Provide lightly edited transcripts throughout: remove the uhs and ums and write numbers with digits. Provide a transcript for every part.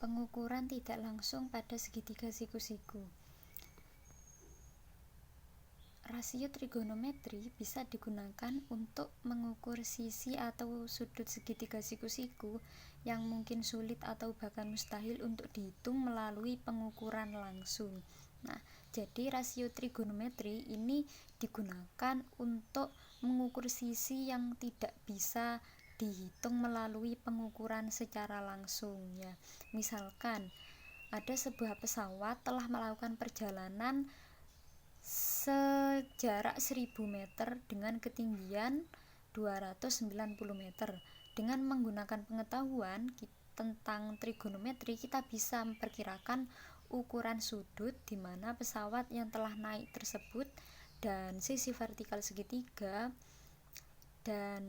Pengukuran tidak langsung pada segitiga siku-siku. Rasio trigonometri bisa digunakan untuk mengukur sisi atau sudut segitiga siku-siku yang mungkin sulit atau bahkan mustahil untuk dihitung melalui pengukuran langsung. Nah, jadi rasio trigonometri ini digunakan untuk mengukur sisi yang tidak bisa dihitung melalui pengukuran secara langsung ya. Misalkan ada sebuah pesawat telah melakukan perjalanan sejarak 1000 meter dengan ketinggian 290 meter. Dengan menggunakan pengetahuan tentang trigonometri, kita bisa memperkirakan ukuran sudut di mana pesawat yang telah naik tersebut dan sisi vertikal segitiga, dan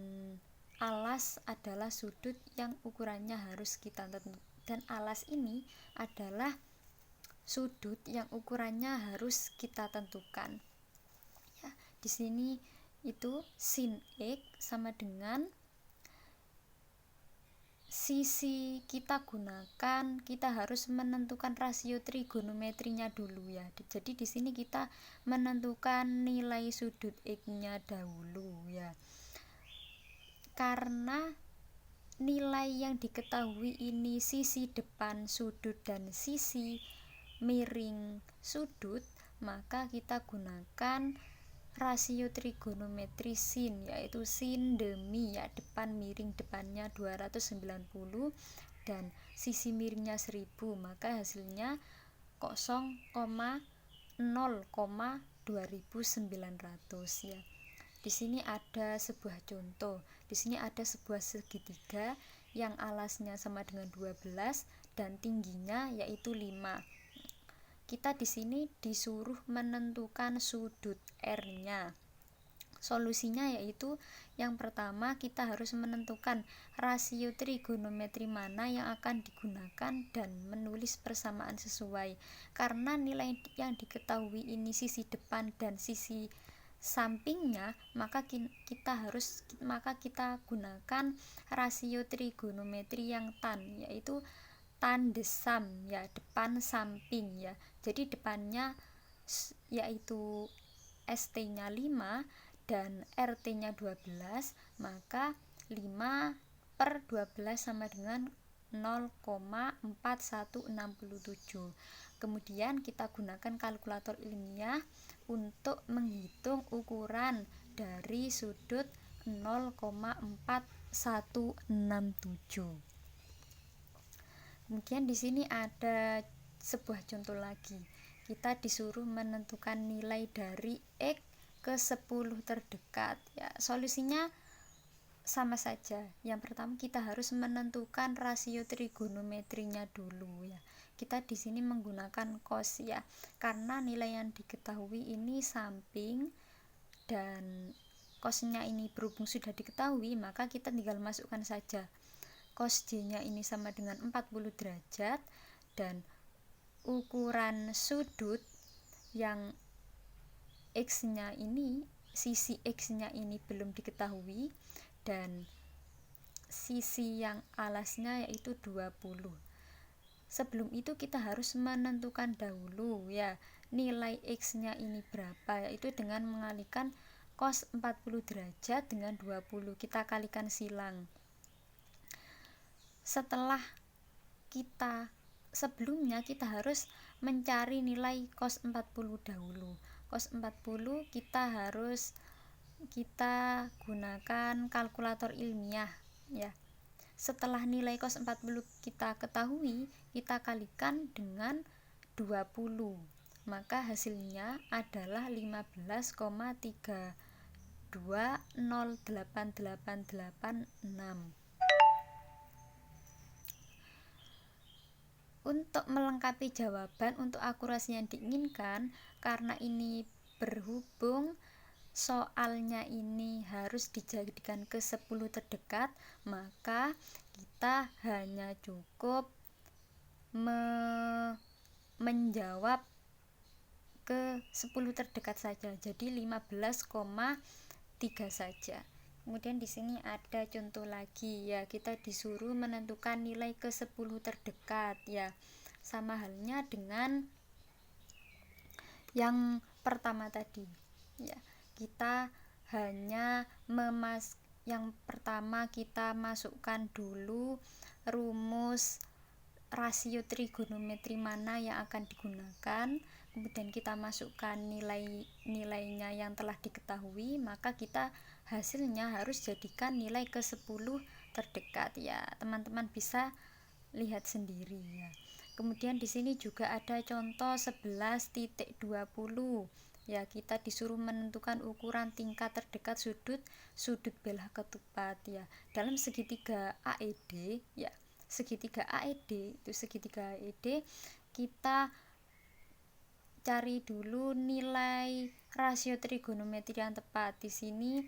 alas adalah sudut yang ukurannya harus kita tentukan, dan alas ini adalah sudut yang ukurannya harus kita tentukan. Ya, di sini itu sin X sama dengan sisi kita gunakan, kita harus menentukan rasio trigonometrinya dulu ya. Jadi di sini kita menentukan nilai sudut X-nya dahulu ya. Karena nilai yang diketahui ini sisi depan sudut dan sisi miring sudut, maka kita gunakan rasio trigonometri sin, yaitu sin demi ya, depan miring depannya 290 dan sisi miringnya 1000, maka hasilnya 0,2900 ya. Di sini ada sebuah contoh. Di sini ada sebuah segitiga yang alasnya sama dengan 12 dan tingginya yaitu 5. Kita di sini disuruh menentukan sudut R-nya. Solusinya yaitu yang pertama kita harus menentukan rasio trigonometri mana yang akan digunakan dan menulis persamaan sesuai. Karena nilai yang diketahui ini sisi depan dan sisi sampingnya, maka kita gunakan rasio trigonometri yang tan, yaitu tandesam ya, depan samping ya. Jadi depannya yaitu ST-nya 5 dan RT-nya 12, maka 5/12 sama dengan 0,4167. Kemudian kita gunakan kalkulator ilmiah untuk menghitung ukuran dari sudut 0,4167. Kemudian di sini ada sebuah contoh lagi. Kita disuruh menentukan nilai dari X ke 10 terdekat ya. Solusinya sama saja. Yang pertama kita harus menentukan rasio trigonometrinya dulu ya. Kita di sini menggunakan cos ya. Karena nilai yang diketahui ini samping dan cosnya ini berhubung sudah diketahui, maka kita tinggal masukkan saja. Cos J-nya ini sama dengan 40 derajat dan ukuran sudut yang X-nya ini, sisi X-nya ini belum diketahui dan sisi yang alasnya yaitu 20. Sebelum itu kita harus menentukan dahulu ya nilai X-nya ini berapa, yaitu dengan mengalihkan cos 40 derajat dengan 20, kita kalikan silang. Sebelumnya kita harus mencari nilai cos 40 dahulu. Cos 40 kita gunakan kalkulator ilmiah ya. Setelah nilai cos 40 kita ketahui, kita kalikan dengan 20. Maka hasilnya adalah 15,32088886. Untuk melengkapi jawaban untuk akurasi yang diinginkan, karena ini berhubung soalnya ini harus dijadikan ke 10 terdekat, maka kita hanya cukup menjawab ke 10 terdekat saja. Jadi 15,3 saja. Kemudian di sini ada contoh lagi ya, kita disuruh menentukan nilai ke-10 terdekat ya. Sama halnya dengan yang pertama tadi. Ya, kita hanya yang pertama kita masukkan dulu rumus rasio trigonometri mana yang akan digunakan, kemudian kita masukkan nilainya yang telah diketahui, maka kita hasilnya harus jadikan nilai ke-10 terdekat ya. Teman-teman bisa lihat sendiri ya. Kemudian di sini juga ada contoh 11.20 ya, kita disuruh menentukan ukuran tingkat terdekat sudut belah ketupat ya dalam segitiga AED ya. Segitiga AED kita cari dulu nilai rasio trigonometri yang tepat. Di sini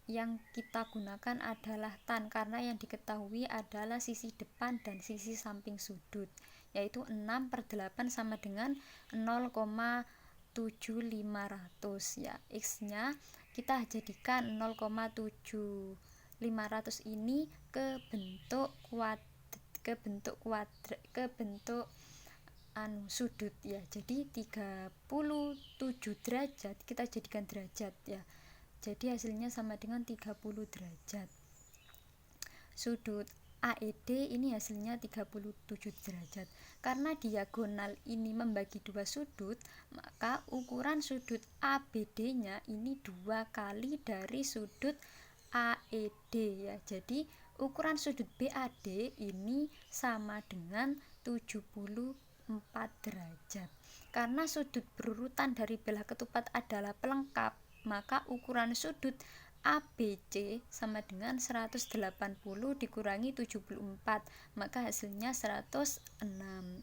yang kita gunakan adalah tan, karena yang diketahui adalah sisi depan dan sisi samping sudut, yaitu 6/8 sama dengan 0,7500 ya. X nya kita jadikan 0,7500 ini ke bentuk sudut ya. Jadi 37 derajat kita jadikan derajat ya. Jadi hasilnya sama dengan 30 derajat. Sudut AED ini hasilnya 37 derajat. Karena diagonal ini membagi dua sudut, maka ukuran sudut ABD-nya ini 2 kali dari sudut AED ya. Jadi ukuran sudut BAD ini sama dengan 74 derajat. Karena sudut berurutan dari belah ketupat adalah pelengkap, maka ukuran sudut ABC sama dengan 180 dikurangi 74, maka hasilnya 106.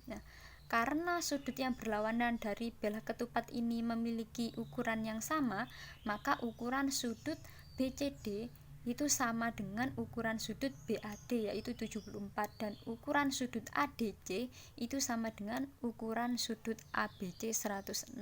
Nah, karena sudut yang berlawanan dari belah ketupat ini memiliki ukuran yang sama, maka ukuran sudut BCD itu sama dengan ukuran sudut BAD yaitu 74, dan ukuran sudut ADC itu sama dengan ukuran sudut ABC 106.